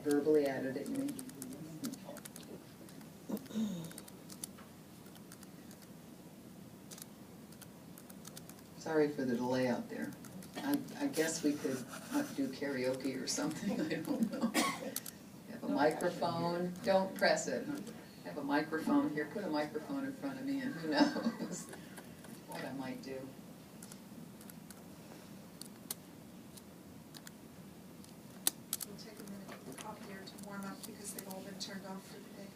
verbally added it, you mean? Sorry for the delay out there. I guess we could do karaoke or something, I don't know. Have a microphone, don't press it. Have a microphone, here, put a microphone in front of me and who knows what I might do. We'll take a minute for the copier to warm up because they've all been turned off for the day.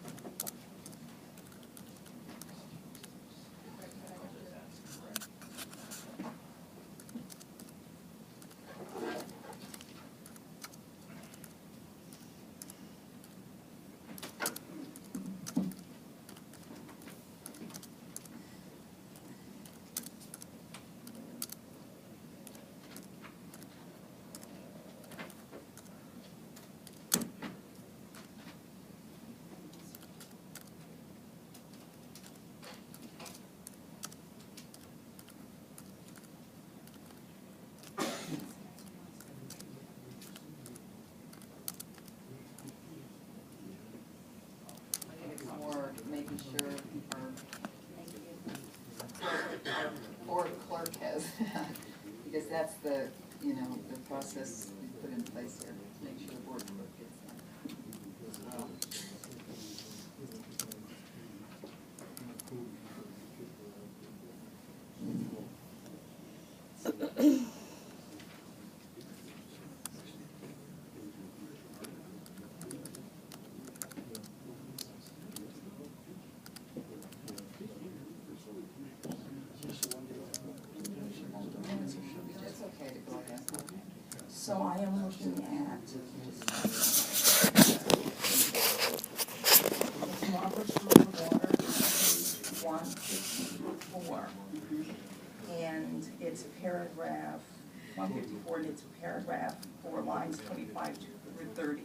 Making sure our board clerk has that, because that's the, you know, the process we put in place here, to make sure the board clerk gets that. It's okay to go ahead. So I am looking at Robert's Rule of Order, page 154. And it's paragraph 154, and it's paragraph 4, lines 25 through 30.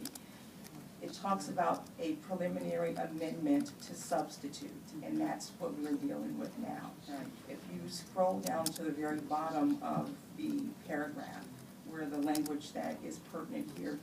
It talks about a preliminary amendment to substitute, and that's what we're dealing with now. Right. If you scroll down to the very bottom of the paragraph, where the language that is pertinent here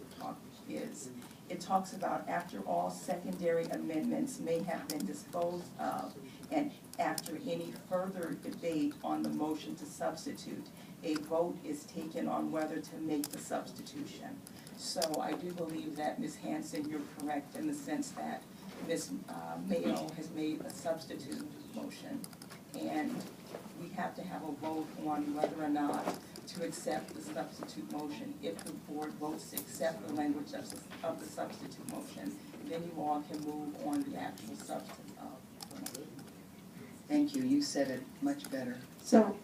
is, it talks about after all secondary amendments may have been disposed of, and after any further debate on the motion to substitute, a vote is taken on whether to make the substitution. So I do believe that Ms. Hanson, you're correct in the sense that Ms. Mayo has made a substitute motion, and we have to have a vote on whether or not to accept the substitute motion. If the board votes to accept the language of the substitute motion, then you all can move on the actual substance of the motion. Thank you, you said it much better. So,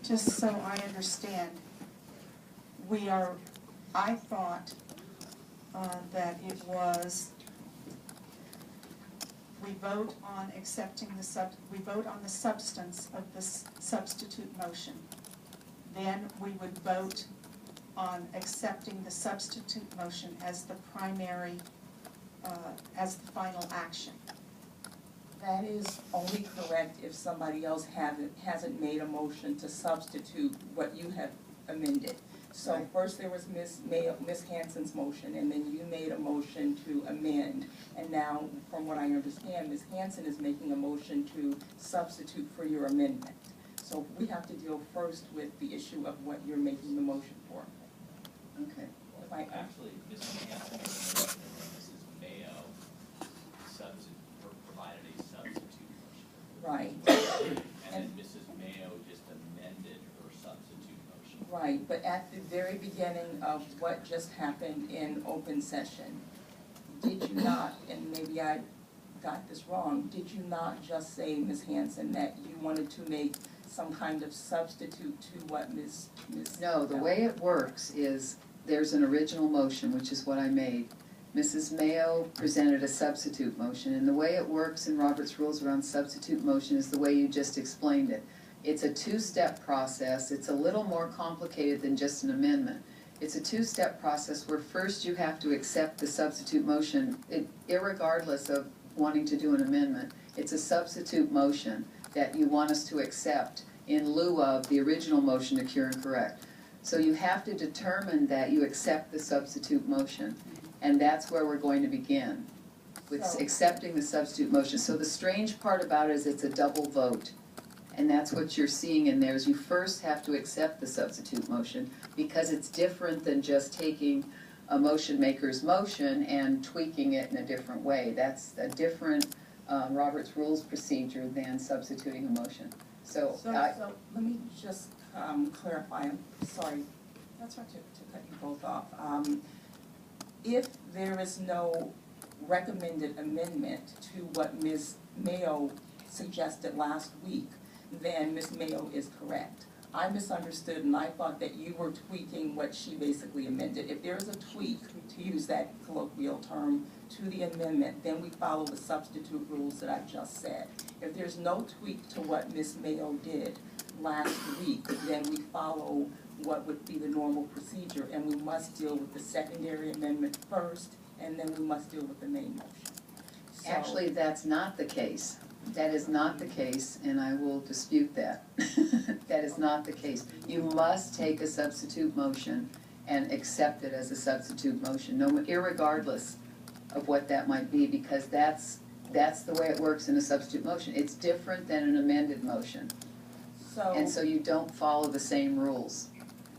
just so I understand, I thought that it was, we vote on accepting we vote on the substance of this substitute motion. Then we would vote on accepting the substitute motion as the primary, as the final action. That is only correct if somebody else hasn't made a motion to substitute what you have amended. So Right. first there was Ms. Hanson's motion, and then you made a motion to amend. And now, from what I understand, Ms. Hanson is making a motion to substitute for your amendment. So we have to deal first with the issue of what you're making the motion for. Okay. Actually, Ms. Hanson and Mrs. Mayo provided a substitute motion. Right. And then Mrs. Mayo just amended her substitute motion. Right, but at the very beginning of what just happened in open session, did you not, and maybe I got this wrong, did you not just say, Ms. Hanson, that you wanted to make some kind of substitute to what Ms. No, the way it works is there's an original motion, which is what I made. Mrs. Mayo presented a substitute motion, and the way it works in Robert's Rules around substitute motion is the way you just explained it. It's a two-step process. It's a little more complicated than just an amendment. It's a two-step process where first you have to accept the substitute motion, irregardless of wanting to do an amendment. It's a substitute motion that you want us to accept in lieu of the original motion to cure and correct. So you have to determine that you accept the substitute motion. And that's where we're going to begin, with So- accepting the substitute motion. So the strange part about it is it's a double vote. And that's what you're seeing in there, is you first have to accept the substitute motion, because it's different than just taking a motion maker's motion and tweaking it in a different way. that's a different Robert's Rules procedure than substituting a motion. So So let me just clarify, I'm sorry That's right. to cut you both off. If there is no recommended amendment to what Ms. Mayo suggested last week, then Ms. Mayo is correct. I misunderstood and I thought that you were tweaking what she basically amended. If there is a tweak, to use that colloquial term, to the amendment, then we follow the substitute rules that I just said. If there's no tweak to what Ms. Mayo did last week, then we follow what would be the normal procedure, and we must deal with the secondary amendment first, and then we must deal with the main motion. So- actually, that's not the case. That is not the case, and I will dispute that. That is not the case. You must take a substitute motion and accept it as a substitute motion, irregardless of what that might be, because that's the way it works in a substitute motion. It's different than an amended motion, and so you don't follow the same rules.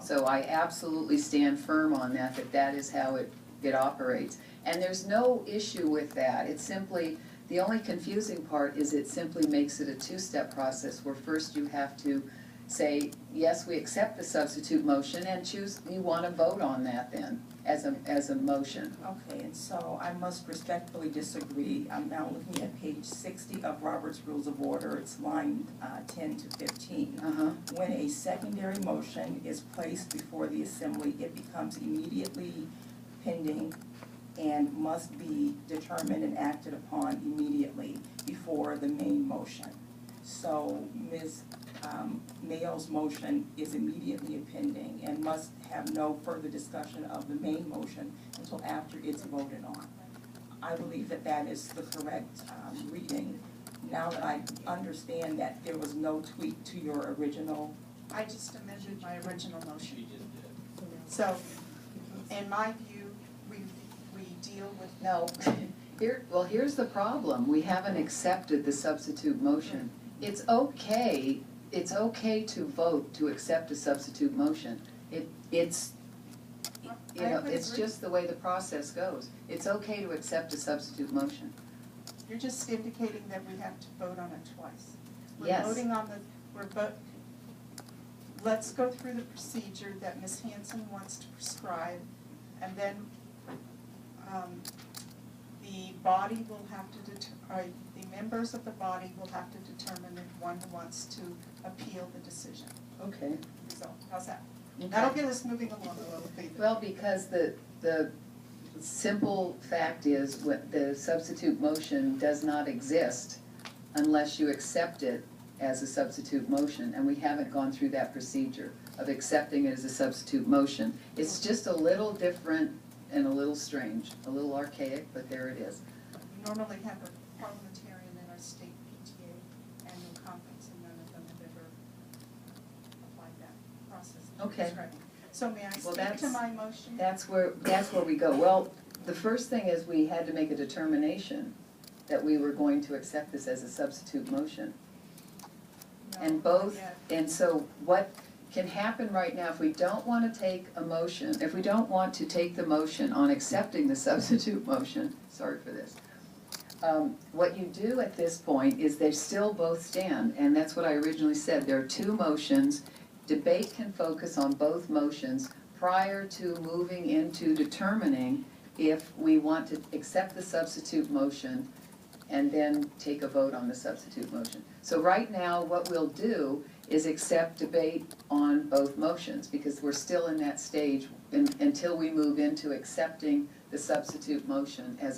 So I absolutely stand firm on that is how it operates. And there's no issue with that. It's simply, the only confusing part is it simply makes it a two-step process, where first you have to say, yes, we accept the substitute motion, and choose, you want to vote on that then, as a motion. Okay, and so I must respectfully disagree. I'm now looking at page 60 of Robert's Rules of Order. It's line 10 to 15. Uh-huh. When a secondary motion is placed before the assembly, it becomes immediately pending and must be determined and acted upon immediately before the main motion. So Ms. Mayo's motion is immediately pending and must have no further discussion of the main motion until after it's voted on. I believe that that is the correct reading. Now that I understand that there was no tweak to your original. I just amended my original She motion. just did. So, in my view, we deal with. No, here's the problem. We haven't accepted the substitute motion. It's okay to vote to accept a substitute motion. It's just the way the process goes. It's okay to accept a substitute motion. You're just indicating that we have to vote on it twice. Yes. We're voting on let's go through the procedure that Ms. Hanson wants to prescribe, and then, the body will have to the members of the body will have to determine if one wants to appeal the decision. Okay. So, how's that? That'll get us moving along a little bit. Well, because the simple fact is, the substitute motion does not exist unless you accept it as a substitute motion, and we haven't gone through that procedure of accepting it as a substitute motion. It's just a little different and a little strange, a little archaic, but there it is. We normally have a parliamentarian in our state PTA annual conference, and none of them have ever applied that process. that you're Okay. describing. So may I Well, speak to my motion? That's where we go. Well, the first thing is we had to make a determination that we were going to accept this as a substitute motion. No, And not both, yet. and so what can happen right now, if we don't want to take a motion, if we don't want to take the motion on accepting the substitute motion, sorry for this, what you do at this point is they still both stand, and that's what I originally said. There are two motions. Debate can focus on both motions prior to moving into determining if we want to accept the substitute motion and then take a vote on the substitute motion. So right now, what we'll do is accept debate on both motions, because we're still in that stage until we move into accepting the substitute motion as a